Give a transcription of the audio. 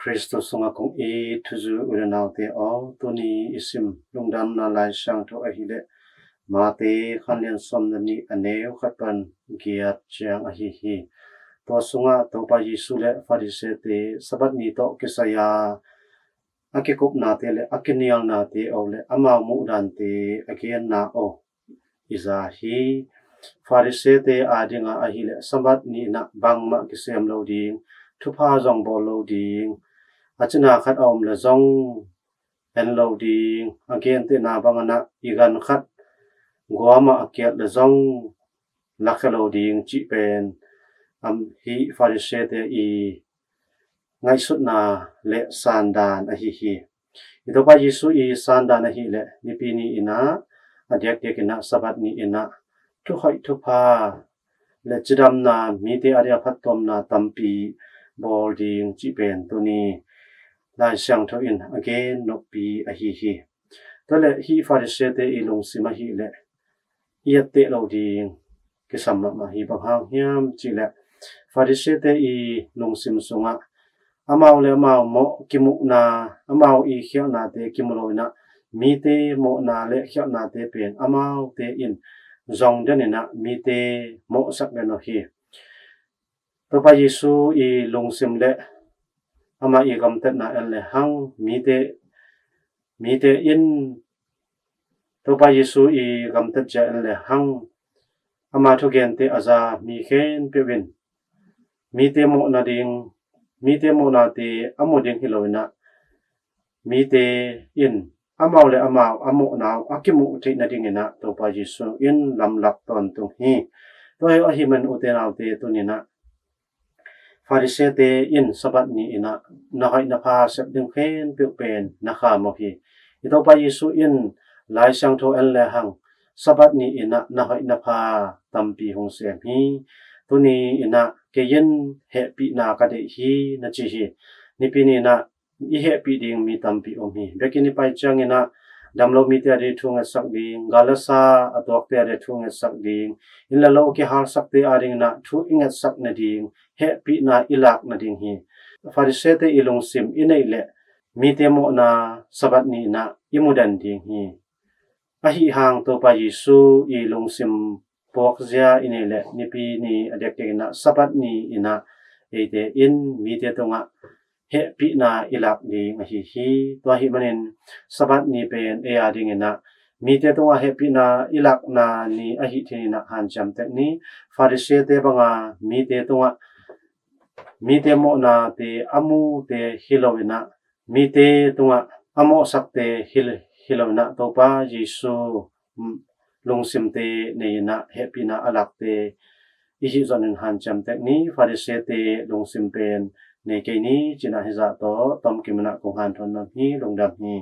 Christus sunga kong e tuzu urenau te o tuni isim lungdam na lai sang to ahile ma te khanlian som na ni aneu khatpan giat chiang ahi hi to sunga to pa Yesu le Pharisee te sabat ni to kisaya akikup na te le akinial na te o le ama mu dan te akian na o iza hi Pharisee te adinga ahile sabat ni na bangma kisem lo ding thupa jong bol lo ding achina khat om la zong en lo ding again te na bangana igan khat guama akyat la zong lakhalo ding chi pen hi Pharisee te i ngai sut na le sandan a hi ito pa Yesu i sandan a hi le nipi ni ina adyak te kina sabat ni ina thu hoi thu pa le chidam na mi te arya phatom na tampi bol ding chi pen tu ni lai siang tho in again no pi a hi to le hi Pharisee te i lung sima hi le iat te lo ding ke samma ma hi bang hang hiam chi le Pharisee te i lung sim sunga amau le mau mo kimu na amau i khia na te kimulo na mi te mo na le khia na te pen amau te in zong den na mi te mo sak le no hi to pa Yesu i lung sim le ama i gam tet na el le hang mi te in to pa Yesu i gam tet ja el le hang ama thu gen te aza mi khen pe win mi te mo na ding mi te mo na te amo ding hiloina mi te in amau le amau amo na akimu te na ding ina to pa Yesu in lam lak ton tu hi to a hi man u te na te tu ni na Pharisee te in sabat ni ina na hai na pha sep ding khen pe pen na kha mo hi ito pa Yesu in lai sang tho el le hang sabat ni ina na hai na pha tampi hong sem hi tu ni ina ke yen he pi na ka de hi na chi hi ni pi ni na i he pi ding mi tampi om hi bekini pai chang ina damlo mi te ri thunga sak ding galasa atok te ri thunga sak ding in la lo ke har sak te aring na thu ingat sak na ding he pi na ilak na ding hi Pharisee te ilung sim inei le mi te mo na sabat ni na imudan ding hi ahi hang to pa Yesu ilung sim pok zia inei le nipi ni adek te na sabat ni ina ete in mi te tonga he pi na ilak ding hi to hi manin sabat ni pen e ading ina mi te tonga he pi na ilak na ni ahi thini na han cham te ni Pharisee te banga mi te tonga mi te mo na te amu te hilowina mi te tonga amo sak te hilowina to pa Yesu lungsim te nei na happy na alak te ihi zonin han cham te ni Pharisee te lungsim pen nei ke ni china hiza to tom kimna kong han thon na hi lungdam hi